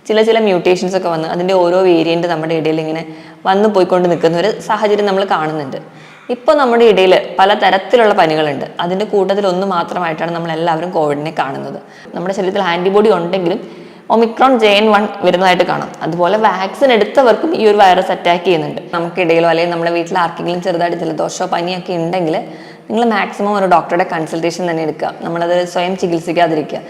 ചില മ്യൂട്ടേഷൻസ് ഒക്കെ വന്ന് അതിൻ്റെ ഓരോ വേരിയൻറ്റ് നമ്മുടെ ഇടയിൽ ഇങ്ങനെ വന്നു പോയിക്കൊണ്ട് നിൽക്കുന്ന ഒരു സാഹചര്യം നമ്മൾ കാണുന്നുണ്ട്. ഇപ്പോൾ നമ്മുടെ ഇടയിൽ പലതരത്തിലുള്ള പനികളുണ്ട്. അതിൻ്റെ കൂട്ടത്തിൽ ഒന്ന് മാത്രമായിട്ടാണ് നമ്മളെല്ലാവരും കോവിഡിനെ കാണുന്നത്. നമ്മുടെ ശരീരത്തിൽ ആൻറ്റിബോഡി ഉണ്ടെങ്കിലും ഒമിക്രോൺ JN.1 വരുന്നതായിട്ട് കാണാം. അതുപോലെ വാക്സിൻ എടുത്തവർക്കും ഈ ഒരു വൈറസ് അറ്റാക്ക് ചെയ്യുന്നുണ്ട്. നമുക്കിടയിലോ അല്ലെങ്കിൽ നമ്മുടെ വീട്ടിൽ ആർക്കെങ്കിലും ചെറുതായിട്ട് ജലദോഷമോ പനിയൊക്കെ ഉണ്ടെങ്കിൽ നിങ്ങൾ മാക്സിമം ഒരു ഡോക്ടറുടെ കൺസൾട്ടേഷൻ തന്നെ എടുക്കുക. നമ്മളത് സ്വയം ചികിത്സിക്കാതിരിക്കുക.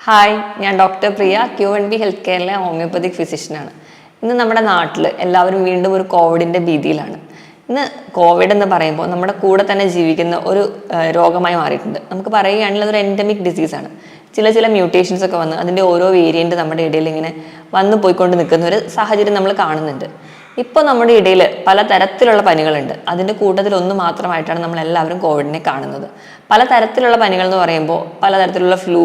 ഹായ്, ഞാൻ ഡോക്ടർ പ്രിയ, QNB ഹെൽത്ത് കെയറിലെ ഹോമിയോപ്പതിക് ഫിസിഷ്യനാണ്. ഇന്ന് നമ്മുടെ നാട്ടിൽ എല്ലാവരും വീണ്ടും ഒരു കോവിഡിൻ്റെ ഭീതിയിലാണ്. ഇന്ന് കോവിഡ് എന്ന് പറയുമ്പോൾ നമ്മുടെ കൂടെ തന്നെ ജീവിക്കുന്ന ഒരു രോഗമായി മാറിയിട്ടുണ്ട്. നമുക്ക് പറയുകയാണെങ്കിൽ അതൊരു എൻഡമിക് ഡിസീസാണ്. ചില മ്യൂട്ടേഷൻസ് ഒക്കെ വന്ന് അതിൻ്റെ ഓരോ വേരിയൻറ്റ് നമ്മുടെ ഇടയിൽ ഇങ്ങനെ വന്നു പോയിക്കൊണ്ട് നിൽക്കുന്ന ഒരു സാഹചര്യം നമ്മൾ കാണുന്നുണ്ട്. ഇപ്പോൾ നമ്മുടെ ഇടയിൽ പലതരത്തിലുള്ള പനികളുണ്ട്. അതിൻ്റെ കൂട്ടത്തിൽ ഒന്ന് മാത്രമായിട്ടാണ് നമ്മളെല്ലാവരും കോവിഡിനെ കാണുന്നത്. പലതരത്തിലുള്ള പനികൾ എന്ന് പറയുമ്പോൾ പലതരത്തിലുള്ള ഫ്ലൂ,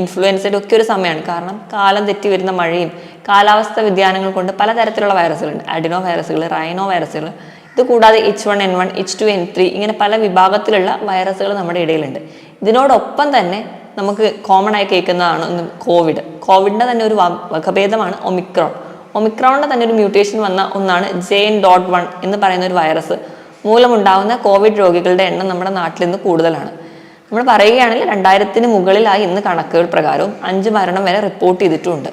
ഇൻഫ്ലുവൻസയുടെ ഒക്കെ ഒരു സമയമാണ്. കാരണം കാലം തെറ്റി വരുന്ന മഴയും കാലാവസ്ഥ വ്യതിയാനങ്ങൾ കൊണ്ട് പലതരത്തിലുള്ള വൈറസുകളുണ്ട്. അഡിനോ വൈറസുകൾ, റൈനോ വൈറസുകൾ, ഇത് കൂടാതെ H1N1, H2N3 ഇങ്ങനെ പല വിഭാഗത്തിലുള്ള വൈറസുകൾ നമ്മുടെ ഇടയിലുണ്ട്. ഇതിനോടൊപ്പം തന്നെ നമുക്ക് കോമൺ ആയി കേൾക്കുന്നതാണ് കോവിഡിൻ്റെ തന്നെ ഒരു വകഭേദമാണ് ഒമിക്രോണിൻ്റെ തന്നെ ഒരു മ്യൂട്ടേഷൻ വന്ന ഒന്നാണ് JN.1 എന്ന് പറയുന്ന ഒരു വൈറസ് മൂലമുണ്ടാകുന്ന കോവിഡ് രോഗികളുടെ എണ്ണം നമ്മുടെ നാട്ടിൽ നിന്ന് കൂടുതലാണ്. നമ്മൾ പറയുകയാണെങ്കിൽ 2000-ന് മുകളിലായി ഇന്ന് കണക്കുകൾ പ്രകാരവും 5 മരണം വരെ റിപ്പോർട്ട് ചെയ്തിട്ടുമുണ്ട്.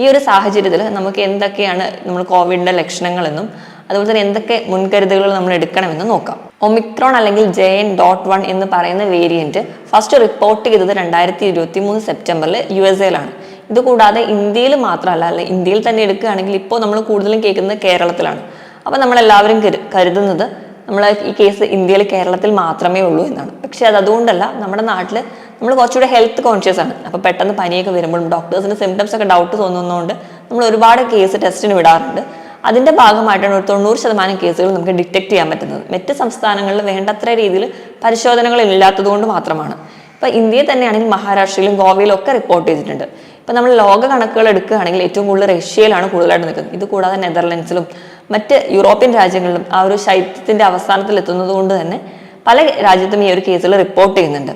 ഈ ഒരു സാഹചര്യത്തിൽ നമുക്ക് എന്തൊക്കെയാണ് നമ്മൾ കോവിഡിൻ്റെ ലക്ഷണങ്ങളെന്നും അതുപോലെ തന്നെ എന്തൊക്കെ മുൻകരുതലുകൾ നമ്മൾ എടുക്കണമെന്ന് നോക്കാം. ഒമിക്രോൺ അല്ലെങ്കിൽ JN.1 എന്ന് പറയുന്ന വേരിയന്റ് ഫസ്റ്റ് റിപ്പോർട്ട് ചെയ്തത് 2023 സെപ്റ്റംബറിൽ USA-ലാണ്. ഇതുകൂടാതെ ഇന്ത്യയിൽ മാത്രമല്ല, ഇന്ത്യയിൽ തന്നെ എടുക്കുകയാണെങ്കിൽ ഇപ്പോൾ നമ്മൾ കൂടുതലും കേൾക്കുന്നത് കേരളത്തിലാണ്. അപ്പോൾ നമ്മളെല്ലാവരും കരുതുന്നത് നമ്മൾ ഈ കേസ് ഇന്ത്യയിൽ കേരളത്തിൽ മാത്രമേ ഉള്ളൂ എന്നാണ്. പക്ഷെ അതുകൊണ്ടല്ല, നമ്മുടെ നാട്ടിൽ നമ്മൾ കുറച്ചുകൂടെ ഹെൽത്ത് കോൺഷ്യസ് ആണ്. അപ്പോൾ പെട്ടെന്ന് പനിയൊക്കെ വരുമ്പോഴും ഡോക്ടേഴ്സിന് സിംറ്റംസ് ഒക്കെ ഡൗട്ട് തോന്നുന്നതുകൊണ്ട് നമ്മൾ ഒരുപാട് കേസ് ടെസ്റ്റിന് വിടാറുണ്ട്. അതിൻ്റെ ഭാഗമായിട്ടാണ് ഒരു 90% കേസുകൾ നമുക്ക് ഡിറ്റക്ട് ചെയ്യാൻ പറ്റുന്നത്. മറ്റ് സംസ്ഥാനങ്ങളിൽ വേണ്ടത്ര രീതിയിൽ പരിശോധനകൾ ഇല്ലാത്തത് കൊണ്ട് മാത്രമാണ്. ഇപ്പോൾ ഇന്ത്യയിൽ തന്നെയാണെങ്കിൽ മഹാരാഷ്ട്രയിലും ഗോവയിലും ഒക്കെ റിപ്പോർട്ട് ചെയ്തിട്ടുണ്ട്. ഇപ്പം നമ്മൾ ലോക കണക്കുകൾ എടുക്കുകയാണെങ്കിൽ ഏറ്റവും കൂടുതൽ റഷ്യയിലാണ് കൂടുതലായിട്ട് നിൽക്കുന്നത്. ഇത് കൂടാതെ നെതർലൻഡ്സിലും മറ്റ് യൂറോപ്യൻ രാജ്യങ്ങളിലും ആ ഒരു ശൈത്യത്തിൻ്റെ അവസാനത്തിൽ എത്തുന്നത് കൊണ്ട് തന്നെ പല രാജ്യത്തും ഈ ഒരു കേസുകൾ റിപ്പോർട്ട് ചെയ്യുന്നുണ്ട്.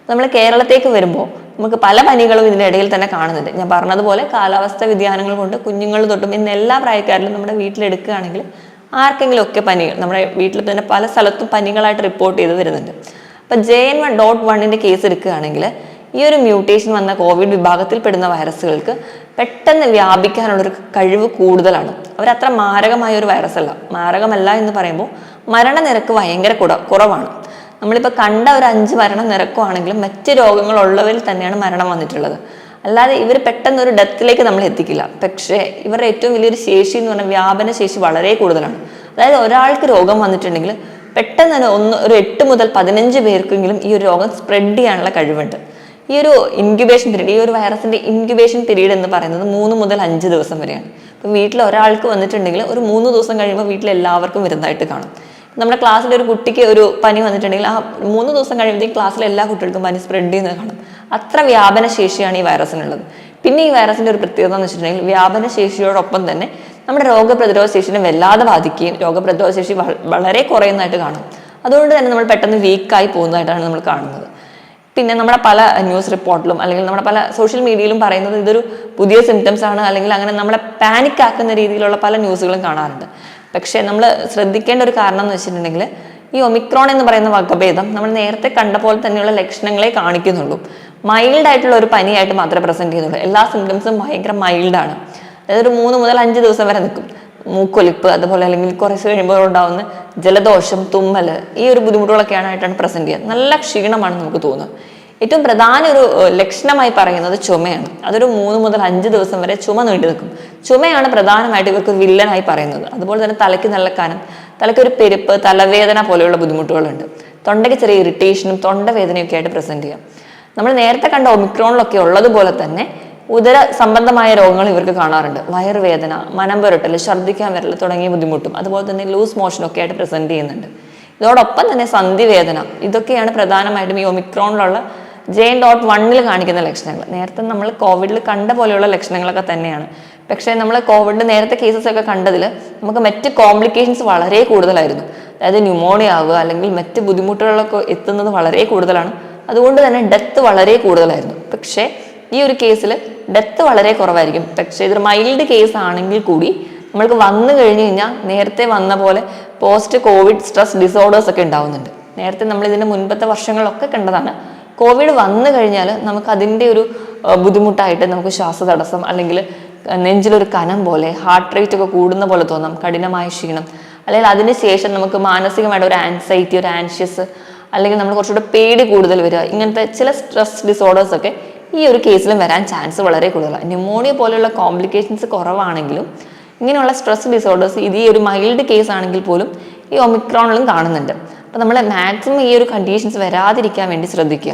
നമ്മൾ കേരളത്തേക്ക് വരുമ്പോൾ നമുക്ക് പല പനികളും ഇതിൻ്റെ ഇടയിൽ തന്നെ കാണുന്നുണ്ട്. ഞാൻ പറഞ്ഞതുപോലെ കാലാവസ്ഥ വ്യതിയാനങ്ങൾ കൊണ്ട് കുഞ്ഞുങ്ങൾ തൊട്ടും ഇന്ന് എല്ലാ പ്രായക്കാരിലും നമ്മുടെ വീട്ടിലെടുക്കുകയാണെങ്കിൽ ആർക്കെങ്കിലും ഒക്കെ പനികൾ നമ്മുടെ വീട്ടിൽ തന്നെ പല സ്ഥലത്തും പനികളായിട്ട് റിപ്പോർട്ട് ചെയ്ത് വരുന്നുണ്ട്. അപ്പം JN.1 കേസ് എടുക്കുകയാണെങ്കിൽ ഈ ഒരു മ്യൂട്ടേഷൻ വന്ന കോവിഡ് വിഭാഗത്തിൽപ്പെടുന്ന വൈറസുകൾക്ക് പെട്ടെന്ന് വ്യാപിക്കാനുള്ളൊരു കഴിവ് കൂടുതലാണ്. അവരത്ര മാരകമായ ഒരു വൈറസ് അല്ല. മാരകമല്ല എന്ന് പറയുമ്പോൾ മരണനിരക്ക് ഭയങ്കര കുറവാണ്. നമ്മളിപ്പോൾ കണ്ട ഒരു 5 മരണം നിരക്കുവാണെങ്കിലും മറ്റ് രോഗങ്ങളുള്ളവരിൽ തന്നെയാണ് മരണം വന്നിട്ടുള്ളത്. അല്ലാതെ ഇവർ പെട്ടെന്ന് ഒരു ഡെത്തിലേക്ക് നമ്മൾ എത്തിക്കില്ല. പക്ഷേ ഇവരുടെ ഏറ്റവും വലിയൊരു ശേഷി എന്ന് പറഞ്ഞാൽ വ്യാപന ശേഷി വളരെ കൂടുതലാണ്. അതായത് ഒരാൾക്ക് രോഗം വന്നിട്ടുണ്ടെങ്കിൽ പെട്ടെന്ന് തന്നെ ഒരു 8 മുതൽ 15 പേർക്കെങ്കിലും ഈ ഒരു രോഗം സ്പ്രെഡ് ചെയ്യാനുള്ള കഴിവുണ്ട്. ഈ ഒരു ഇൻക്യുബേഷൻ പീരീഡ്, ഈ ഒരു വൈറസിന്റെ ഇൻക്യുബേഷൻ പീരീഡ് എന്ന് പറയുന്നത് 3 മുതൽ 5 ദിവസം വരെയാണ്. ഇപ്പം വീട്ടിൽ ഒരാൾക്ക് വന്നിട്ടുണ്ടെങ്കിൽ ഒരു 3 ദിവസം കഴിയുമ്പോൾ വീട്ടിൽ എല്ലാവർക്കും വരുന്നതായിട്ട് കാണും. നമ്മുടെ ക്ലാസ്സിൽ ഒരു കുട്ടിക്ക് ഒരു പനി വന്നിട്ടുണ്ടെങ്കിൽ ആ 3 ദിവസം കഴിയുമ്പോഴത്തേക്കും ക്ലാസ്സിലെ എല്ലാ കുട്ടികൾക്കും പനി സ്പ്രെഡ് ചെയ്യുന്നത് കാണും. അത്ര വ്യാപന ശേഷിയാണ് ഈ വൈറസിനുള്ളത്. പിന്നെ ഈ വൈറസിന്റെ ഒരു പ്രത്യേകത എന്ന് വെച്ചിട്ടുണ്ടെങ്കിൽ വ്യാപന ശേഷിയോടൊപ്പം തന്നെ നമ്മുടെ രോഗപ്രതിരോധ ശേഷിനെ വല്ലാതെ ബാധിക്കുകയും രോഗപ്രതിരോധ ശേഷി വളരെ കുറയുന്നതായിട്ട് കാണും. അതുകൊണ്ട് തന്നെ നമ്മൾ പെട്ടെന്ന് വീക്കായി പോകുന്നതായിട്ടാണ് നമ്മൾ കാണുന്നത്. പിന്നെ നമ്മുടെ പല ന്യൂസ് റിപ്പോർട്ടിലും അല്ലെങ്കിൽ നമ്മുടെ പല സോഷ്യൽ മീഡിയയിലും പറയുന്നത് ഇതൊരു പുതിയ സിംറ്റംസ് ആണ്, അല്ലെങ്കിൽ അങ്ങനെ നമ്മളെ പാനിക് ആക്കുന്ന രീതിയിലുള്ള പല ന്യൂസുകളും കാണാറുണ്ട്. പക്ഷേ നമ്മൾ ശ്രദ്ധിക്കേണ്ട ഒരു കാരണം എന്ന് വെച്ചിട്ടുണ്ടെങ്കിൽ ഈ ഒമിക്രോൺ എന്ന് പറയുന്ന വകഭേദം നമ്മൾ നേരത്തെ കണ്ട പോലെ തന്നെയുള്ള ലക്ഷണങ്ങളെ കാണിക്കുന്നുള്ളൂ. മൈൽഡ് ആയിട്ടുള്ള ഒരു പനിയായിട്ട് മാത്രമേ പ്രസന്റ് ചെയ്യുന്നുള്ളൂ. എല്ലാ സിംറ്റംസും ഭയങ്കര മൈൽഡാണ്. അതായത് ഒരു 3 മുതൽ 5 ദിവസം വരെ നിൽക്കും. മൂക്കൊലിപ്പ്, അതുപോലെ അല്ലെങ്കിൽ കുറച്ച് കഴിയുമ്പോൾ ഉണ്ടാകുന്ന ജലദോഷം, തുമ്മൽ, ഈ ഒരു ബുദ്ധിമുട്ടുകളൊക്കെയായിട്ടാണ് പ്രസന്റ് ചെയ്യുക. നല്ല ക്ഷീണമാണ് നമുക്ക് തോന്നുന്നത്. ഏറ്റവും പ്രധാന ഒരു ലക്ഷണമായി പറയുന്നത് ചുമയാണ്. അതൊരു 3 മുതൽ 5 ദിവസം വരെ ചുമ നീണ്ടു നിൽക്കും. ചുമയാണ് പ്രധാനമായിട്ട് ഇവർക്ക് വില്ലനായി പറയുന്നത്. അതുപോലെ തന്നെ തലയ്ക്ക് നല്ല കനം, തലയ്ക്കൊരു പെരുപ്പ്, തലവേദന പോലെയുള്ള ബുദ്ധിമുട്ടുകളുണ്ട്. തൊണ്ടയ്ക്ക് ചെറിയ ഇറിറ്റേഷനും തൊണ്ടവേദനയൊക്കെ ആയിട്ട് പ്രസന്റ് ചെയ്യാം. നമ്മൾ നേരത്തെ കണ്ട ഒമിക്രോണിലൊക്കെ ഉള്ളതുപോലെ തന്നെ ഉദര സംബന്ധമായ രോഗങ്ങൾ ഇവർക്ക് കാണാറുണ്ട്. വയറുവേദന, മനം പുരട്ടൽ, ഛർദ്ദിക്കാൻ വരൽ തുടങ്ങിയ ബുദ്ധിമുട്ടും അതുപോലെ തന്നെ ലൂസ് മോഷനൊക്കെ ആയിട്ട് പ്രസന്റ് ചെയ്യുന്നുണ്ട്. ഇതോടൊപ്പം തന്നെ സന്ധിവേദന, ഇതൊക്കെയാണ് പ്രധാനമായിട്ടും ഈ ഒമിക്രോണിലുള്ള JN.1 കാണിക്കുന്ന ലക്ഷണങ്ങൾ. നേരത്തെ നമ്മൾ കോവിഡിൽ കണ്ട പോലെയുള്ള ലക്ഷണങ്ങളൊക്കെ തന്നെയാണ്. പക്ഷേ നമ്മൾ കോവിഡിൽ നേരത്തെ കേസസ് ഒക്കെ കണ്ടതിൽ നമുക്ക് മറ്റ് കോംപ്ലിക്കേഷൻസ് വളരെ കൂടുതലായിരുന്നു. അതായത് ന്യൂമോണിയ ആവുക അല്ലെങ്കിൽ മറ്റ് ബുദ്ധിമുട്ടുകളൊക്കെ എത്തുന്നത് വളരെ കൂടുതലാണ്. അതുകൊണ്ട് തന്നെ ഡെത്ത് വളരെ കൂടുതലായിരുന്നു. പക്ഷേ ഈ ഒരു കേസിൽ ഡെത്ത് വളരെ കുറവായിരിക്കും. പക്ഷേ ഇതൊരു മൈൽഡ് കേസ് ആണെങ്കിൽ കൂടി നമ്മൾക്ക് വന്നു കഴിഞ്ഞ് കഴിഞ്ഞാൽ നേരത്തെ വന്ന പോലെ പോസ്റ്റ് കോവിഡ് സ്ട്രെസ് ഡിസോർഡേഴ്സ് ഒക്കെ ഉണ്ടാവുന്നുണ്ട്. നേരത്തെ നമ്മൾ ഇതിൻ്റെ മുൻപത്തെ വർഷങ്ങളിലൊക്കെ കണ്ടതാണ്. കോവിഡ് വന്നു കഴിഞ്ഞാൽ നമുക്ക് അതിൻ്റെ ഒരു ബുദ്ധിമുട്ടായിട്ട് നമുക്ക് ശ്വാസതടസ്സം, അല്ലെങ്കിൽ നെഞ്ചിലൊരു കനം പോലെ, ഹാർട്ട് റേറ്റ് ഒക്കെ കൂടുന്ന പോലെ തോന്നാം, കഠിനമായ ക്ഷീണം, അല്ലെങ്കിൽ അതിനുശേഷം നമുക്ക് മാനസികമായിട്ട് ഒരു ആൻസൈറ്റി, ഒരു ആൻഷ്യസ്, അല്ലെങ്കിൽ നമ്മൾ കുറച്ചുകൂടെ പേടി കൂടുതൽ വരിക, ഇങ്ങനത്തെ ചില സ്ട്രെസ് ഡിസോർഡേഴ്സ് ഒക്കെ ഈ ഒരു കേസിലും വരാൻ ചാൻസ് വളരെ കൂടുതലാണ്. ന്യൂമോണിയ പോലെയുള്ള കോംപ്ലിക്കേഷൻസ് കുറവാണെങ്കിലും ഇങ്ങനെയുള്ള സ്ട്രെസ് ഡിസോർഡേഴ്സ് ഇത് ഈ ഒരു മൈൽഡ് കേസ് ആണെങ്കിൽ പോലും ഈ ഒമിക്രോണിലും കാണുന്നുണ്ട്. അപ്പോൾ നമ്മൾ മാക്സിമം ഈ ഒരു കണ്ടീഷൻസ് വരാതിരിക്കാൻ വേണ്ടി ശ്രദ്ധിക്കുക.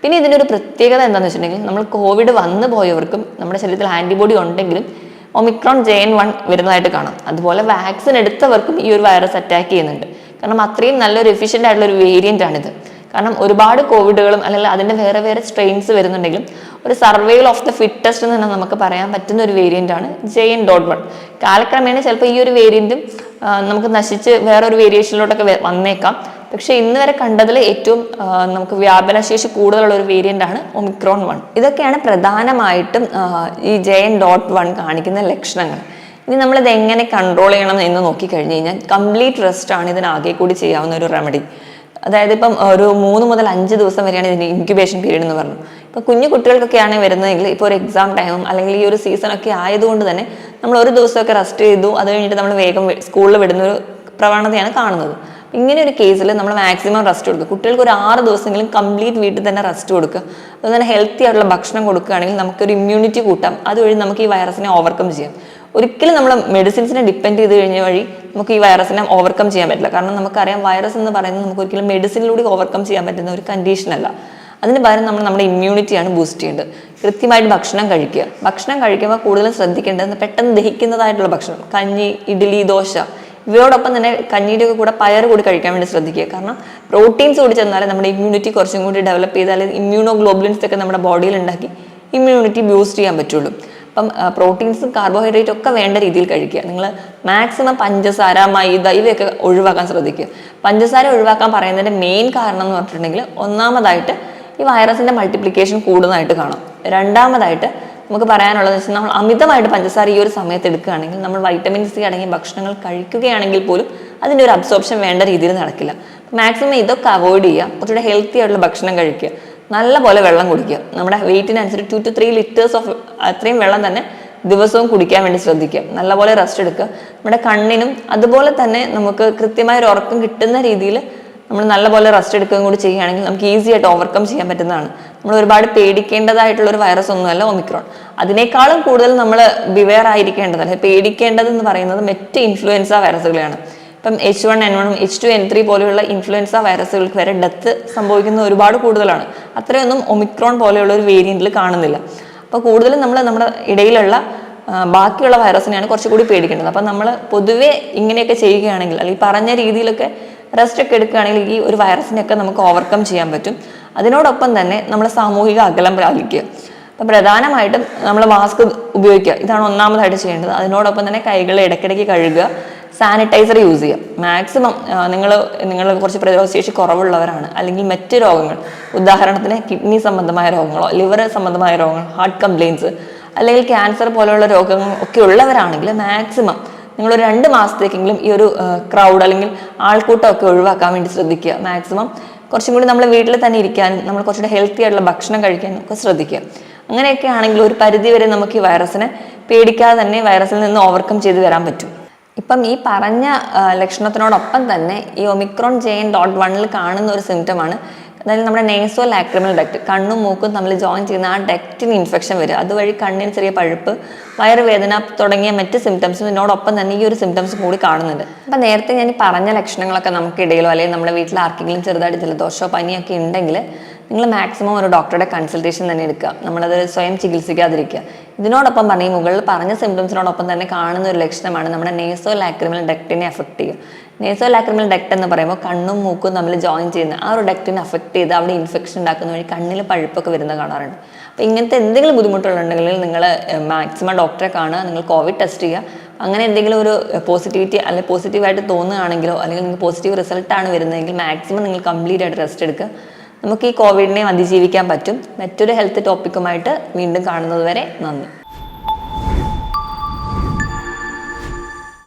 പിന്നെ ഇതിൻ്റെ ഒരു പ്രത്യേകത എന്താണെന്ന് വെച്ചിട്ടുണ്ടെങ്കിൽ, നമ്മൾ കോവിഡ് വന്നു പോയവർക്കും നമ്മുടെ ശരീരത്തിൽ ആൻറ്റിബോഡി ഉണ്ടെങ്കിലും ഒമിക്രോൺ JN.1 വരുന്നതായിട്ട് കാണാം. അതുപോലെ വാക്സിൻ എടുത്തവർക്കും ഈ ഒരു വൈറസ് അറ്റാക്ക് ചെയ്യുന്നുണ്ട്. കാരണം അത്രയും നല്ലൊരു എഫിഷ്യൻ്റ് ആയിട്ടുള്ള ഒരു വേരിയൻ്റ് ആണിത്. കാരണം ഒരുപാട് കോവിഡുകളും അല്ലെങ്കിൽ അതിൻ്റെ വേറെ വേറെ സ്ട്രെയിൻസ് വരുന്നുണ്ടെങ്കിലും ഒരു സർവൈവൽ ഓഫ് ദ ഫിറ്റസ്റ്റ് എന്ന് തന്നെ നമുക്ക് പറയാൻ പറ്റുന്ന ഒരു വേരിയൻ്റ് ആണ് JN.1. കാലക്രമേണ ചിലപ്പോൾ ഈ ഒരു വേരിയൻറ്റും നമുക്ക് നശിച്ച് വേറൊരു വേരിയേഷനിലോട്ടൊക്കെ വന്നേക്കാം. പക്ഷെ ഇന്ന് വരെ കണ്ടതിൽ ഏറ്റവും നമുക്ക് വ്യാപനശേഷി കൂടുതലുള്ള ഒരു വേരിയൻ്റ് ആണ് ഒമിക്രോൺ 1. ഇതൊക്കെയാണ് പ്രധാനമായിട്ടും ഈ JN.1 കാണിക്കുന്ന ലക്ഷണങ്ങൾ. ഇനി നമ്മളിത് എങ്ങനെ കൺട്രോൾ ചെയ്യണം എന്ന് നോക്കിക്കഴിഞ്ഞ് കഴിഞ്ഞാൽ കംപ്ലീറ്റ് റെസ്റ്റ് ആണ് ഇതിനാകെ കൂടി ചെയ്യാവുന്ന ഒരു റെമഡി. അതായത് ഇപ്പം ഒരു 3 മുതൽ 5 ദിവസം വരെയാണ് ഇതിൻ്റെ ഇൻക്യുബേഷൻ പീരീഡ് എന്ന് പറഞ്ഞു. ഇപ്പോൾ കുഞ്ഞു കുട്ടികൾക്കൊക്കെയാണ് വരുന്നതെങ്കിൽ, ഇപ്പോൾ ഒരു എക്സാം ടൈമും അല്ലെങ്കിൽ ഈ ഒരു സീസണൊക്കെ ആയതുകൊണ്ട് തന്നെ നമ്മൾ ഒരു ദിവസമൊക്കെ റെസ്റ്റ് ചെയ്തു, അത് കഴിഞ്ഞിട്ട് നമ്മൾ വേഗം സ്കൂളിൽ വിടുന്നൊരു പ്രവണതയാണ് കാണുന്നത്. ഇങ്ങനെ ഒരു കേസിൽ നമ്മൾ മാക്സിമം റെസ്റ്റ് കൊടുക്കുക. കുട്ടികൾക്ക് ഒരു 6 ദിവസമെങ്കിലും കംപ്ലീറ്റ് വീട്ടിൽ തന്നെ റെസ്റ്റ് കൊടുക്കുക. അതുപോലെ തന്നെ ഹെൽത്തി ആയിട്ടുള്ള ഭക്ഷണം കൊടുക്കുകയാണെങ്കിൽ നമുക്കൊരു ഇമ്മ്യൂണിറ്റി കൂട്ടാം. അതുവഴി നമുക്ക് ഈ വൈറസിനെ ഓവർകം ചെയ്യാം. ഒരിക്കലും നമ്മൾ മെഡിസിൻസിനെ ഡിപ്പെൻഡ് ചെയ്ത് കഴിഞ്ഞ വഴി നമുക്ക് ഈ വൈറസിനെ ഓവർകം ചെയ്യാൻ പറ്റില്ല. കാരണം നമുക്കറിയാം വൈറസ് എന്ന് പറയുന്നത് നമുക്ക് ഒരിക്കലും മെഡിസിനിലൂടെ ഓവർകം ചെയ്യാൻ പറ്റുന്ന ഒരു കണ്ടീഷനല്ല. അതിന് പകരം നമ്മൾ നമ്മുടെ ഇമ്മ്യൂണിറ്റിയാണ് ബൂസ്റ്റ് ചെയ്യേണ്ടത്. കൃത്യമായിട്ട് ഭക്ഷണം കഴിക്കുക. ഭക്ഷണം കഴിക്കുമ്പോൾ കൂടുതലും ശ്രദ്ധിക്കേണ്ടത് പെട്ടെന്ന് ദഹിക്കുന്നതായിട്ടുള്ള ഭക്ഷണം, കഞ്ഞി, ഇഡ്ഡലി, ദോശ, ഇവയോടൊപ്പം തന്നെ കഞ്ഞിയുടെ ഒക്കെ കൂടെ പയർ കൂടി കഴിക്കാൻ വേണ്ടി ശ്രദ്ധിക്കുക. കാരണം പ്രോട്ടീൻസ് കൂടി ചെന്നാലേ നമ്മുടെ ഇമ്മ്യൂണിറ്റി കുറച്ചും കൂടി ഡെവലപ്പ് ചെയ്താൽ ഇമ്മ്യൂണോഗ്ലോബുലിൻസ് ഒക്കെ നമ്മുടെ ബോഡിയിൽ ഉണ്ടാക്കി ഇമ്മ്യൂണിറ്റി ബൂസ്റ്റ് ചെയ്യാൻ പറ്റുള്ളൂ. അപ്പം പ്രോട്ടീൻസും കാർബോഹൈഡ്രേറ്റും ഒക്കെ വേണ്ട രീതിയിൽ കഴിക്കുക. നിങ്ങൾ മാക്സിമം പഞ്ചസാര, മൈദ ഇവയൊക്കെ ഒഴിവാക്കാൻ ശ്രദ്ധിക്കുക. പഞ്ചസാര ഒഴിവാക്കാൻ പറയുന്നതിൻ്റെ മെയിൻ കാരണം എന്ന് പറഞ്ഞിട്ടുണ്ടെങ്കിൽ, ഒന്നാമതായിട്ട് ഈ വൈറസിൻ്റെ മൾട്ടിപ്ലിക്കേഷൻ കൂടുന്നതായിട്ട് കാണാം. രണ്ടാമതായിട്ട് നമുക്ക് പറയാനുള്ളത് വെച്ചാൽ, നമ്മൾ അമിതമായിട്ട് പഞ്ചസാര ഈ ഒരു സമയത്ത് എടുക്കുകയാണെങ്കിൽ, നമ്മൾ വൈറ്റമിൻ സി അടങ്ങിയ ഭക്ഷണങ്ങൾ കഴിക്കുകയാണെങ്കിൽ പോലും അതിൻ്റെ ഒരു അബ്സോർപ്ഷൻ വേണ്ട രീതിയിൽ നടക്കില്ല. മാക്സിമം ഇതൊക്കെ അവോയ്ഡ് ചെയ്യുക. കുറച്ചുകൂടെ ഹെൽത്തി ആയിട്ടുള്ള ഭക്ഷണം കഴിക്കുക. നല്ല പോലെ വെള്ളം കുടിക്കുക. നമ്മുടെ വെയിറ്റിനനുസരിച്ച് 2 to 3 ലിറ്റേഴ്സ് ഓഫ് അത്രയും വെള്ളം തന്നെ ദിവസവും കുടിക്കാൻ വേണ്ടി ശ്രദ്ധിക്കുക. നല്ലപോലെ റെസ്റ്റ് എടുക്കുക. നമ്മുടെ കണ്ണിനും അതുപോലെ തന്നെ നമുക്ക് കൃത്യമായ ഒരു ഉറക്കം കിട്ടുന്ന രീതിയിൽ നമ്മൾ നല്ലപോലെ റെസ്റ്റ് എടുക്കുകയും കൂടി ചെയ്യുകയാണെങ്കിൽ നമുക്ക് ഈസി ആയിട്ട് ഓവർകം ചെയ്യാൻ പറ്റുന്നതാണ്. നമ്മൾ ഒരുപാട് പേടിക്കേണ്ടതായിട്ടുള്ള ഒരു വൈറസ് ഒന്നുമല്ല ഒമിക്രോൺ. അതിനേക്കാളും കൂടുതൽ നമ്മൾ ബിവെയർ ആയിരിക്കേണ്ടത്, അല്ലെങ്കിൽ പേടിക്കേണ്ടത് എന്ന് പറയുന്നത് മറ്റ് ഇൻഫ്ലുവൻസ വൈറസുകളെയാണ്. ഇപ്പം H1N1, H2N3 പോലെയുള്ള ഇൻഫ്ലുവൻസ വൈറസുകൾക്ക് വരെ ഡെത്ത് സംഭവിക്കുന്നത് ഒരുപാട് കൂടുതലാണ്. അത്രയൊന്നും ഒമിക്രോൺ പോലെയുള്ള ഒരു വേരിയന്റിൽ കാണുന്നില്ല. അപ്പോൾ കൂടുതലും നമ്മൾ നമ്മുടെ ഇടയിലുള്ള ബാക്കിയുള്ള വൈറസിനെയാണ് കുറച്ചുകൂടി പേടിക്കേണ്ടത്. അപ്പം നമ്മൾ പൊതുവെ ഇങ്ങനെയൊക്കെ ചെയ്യുകയാണെങ്കിൽ, അല്ലെങ്കിൽ പറഞ്ഞ രീതിയിലൊക്കെ റെസ്റ്റ് ഒക്കെ എടുക്കുകയാണെങ്കിൽ ഈ ഒരു വൈറസിനെയൊക്കെ നമുക്ക് ഓവർകം ചെയ്യാൻ പറ്റും. അതിനോടൊപ്പം തന്നെ നമ്മൾ സാമൂഹിക അകലം പാലിക്കുക. അപ്പം പ്രധാനമായിട്ടും നമ്മൾ മാസ്ക് ഉപയോഗിക്കുക. ഇതാണ് ഒന്നാമതായിട്ട് ചെയ്യേണ്ടത്. അതിനോടൊപ്പം തന്നെ കൈകൾ ഇടയ്ക്കിടയ്ക്ക് കഴുകുക, സാനിറ്റൈസർ യൂസ് ചെയ്യുക. മാക്സിമം നിങ്ങൾ കുറച്ച് പ്രതിരോധശേഷി കുറവുള്ളവരാണ്, അല്ലെങ്കിൽ മറ്റ് രോഗങ്ങൾ, ഉദാഹരണത്തിന് കിഡ്നി സംബന്ധമായ രോഗങ്ങളോ ലിവർ സംബന്ധമായ രോഗങ്ങൾ, ഹാർട്ട് കംപ്ലയിൻസ്, അല്ലെങ്കിൽ ക്യാൻസർ പോലെയുള്ള രോഗങ്ങൾ ഒക്കെ ഉള്ളവരാണെങ്കിൽ മാക്സിമം നിങ്ങളൊരു 2 മാസത്തേക്കെങ്കിലും ഈ ഒരു ക്രൗഡ് അല്ലെങ്കിൽ ആൾക്കൂട്ടമൊക്കെ ഒഴിവാക്കാൻ വേണ്ടി ശ്രദ്ധിക്കുക. മാക്സിമം കുറച്ചും കൂടി നമ്മൾ വീട്ടിൽ തന്നെ ഇരിക്കാനും നമ്മൾ കുറച്ചുകൂടി ഹെൽത്തി ആയിട്ടുള്ള ഭക്ഷണം കഴിക്കാനും ഒക്കെ ശ്രദ്ധിക്കുക. അങ്ങനെയൊക്കെ ആണെങ്കിൽ ഒരു പരിധിവരെ നമുക്ക് ഈ വൈറസിനെ പേടിക്കാതെ തന്നെ വൈറസിൽ നിന്ന് ഓവർകം ചെയ്ത് വരാൻ പറ്റും. ഇപ്പം ഈ പറഞ്ഞ ലക്ഷണത്തിനോടൊപ്പം തന്നെ ഈ ഒമിക്രോൺ JN.1 കാണുന്ന ഒരു സിംറ്റമാണ്, അതായത് നമ്മുടെ നേസോ ലാക്രിമൽ ഡക്റ്റ്, കണ്ണും മൂക്കും തമ്മിൽ ജോയിൻ ചെയ്യുന്ന ആ ഡക്റ്റിന് ഇൻഫെക്ഷൻ വരിക. അതുവഴി കണ്ണിന് ചെറിയ പഴുപ്പ്, വയറുവേദന തുടങ്ങിയ മറ്റ് സിംറ്റംസും ഇതിനോടൊപ്പം തന്നെ ഈ ഒരു സിംറ്റംസ് കൂടി കാണുന്നുണ്ട്. അപ്പം നേരത്തെ ഞാൻ ഈ പറഞ്ഞ ലക്ഷണങ്ങളൊക്കെ നമുക്കിടയിലോ അല്ലെങ്കിൽ നമ്മുടെ വീട്ടിൽ ആർക്കെങ്കിലും ചെറുതായിട്ട് ജലദോഷമോ പനിയൊക്കെ ഉണ്ടെങ്കിൽ നിങ്ങൾ മാക്സിമം ഒരു ഡോക്ടറുടെ കൺസൾട്ടേഷൻ തന്നെ എടുക്കുക. നമ്മളത് സ്വയം ചികിത്സിക്കാതിരിക്കുക. ഇതിനോടൊപ്പം പറഞ്ഞ ഈ മുകളിൽ പറഞ്ഞ സിംറ്റംസിനോടൊപ്പം തന്നെ കാണുന്ന ഒരു ലക്ഷണമാണ് നമ്മുടെ നേസോ ലാക്രിമൽ ഡക്റ്റിനെ അഫക്റ്റ് ചെയ്യുക. നേസോ ലാക്രിമൽ ഡക്റ്റ് എന്ന് പറയുമ്പോൾ കണ്ണും മൂക്കും തമ്മിൽ ജോയിൻ ചെയ്യുന്ന ആ ഒരു ഡക്റ്റിനെ അഫക്റ്റ് ചെയ്ത് അവിടെ ഇൻഫെക്ഷൻ ഉണ്ടാക്കുന്ന വഴി കണ്ണിൽ പഴുപ്പൊക്കെ വരുന്ന കാണാറുണ്ട്. അപ്പോൾ ഇങ്ങനത്തെ എന്തെങ്കിലും ബുദ്ധിമുട്ടുകളുണ്ടെങ്കിൽ നിങ്ങൾ മാക്സിമം ഡോക്ടറെ കാണുക, നിങ്ങൾ കോവിഡ് ടെസ്റ്റ് ചെയ്യുക. അങ്ങനെ എന്തെങ്കിലും ഒരു പോസിറ്റിവിറ്റി അല്ലെങ്കിൽ പോസിറ്റീവായിട്ട് തോന്നുകയാണെങ്കിലോ അല്ലെങ്കിൽ നിങ്ങൾക്ക് പോസിറ്റീവ് റിസൾട്ടാണ് വരുന്നതെങ്കിൽ മാക്സിമം നിങ്ങൾ കംപ്ലീറ്റ് ആയിട്ട് റെസ്റ്റ് എടുക്കുക. നമുക്ക് ഈ കോവിഡിനെ അതിജീവിക്കാൻ പറ്റും. മറ്റൊരു ഹെൽത്ത് ടോപ്പിക്കുമായിട്ട് വീണ്ടും കാണുന്നത് വരെ നന്ദി.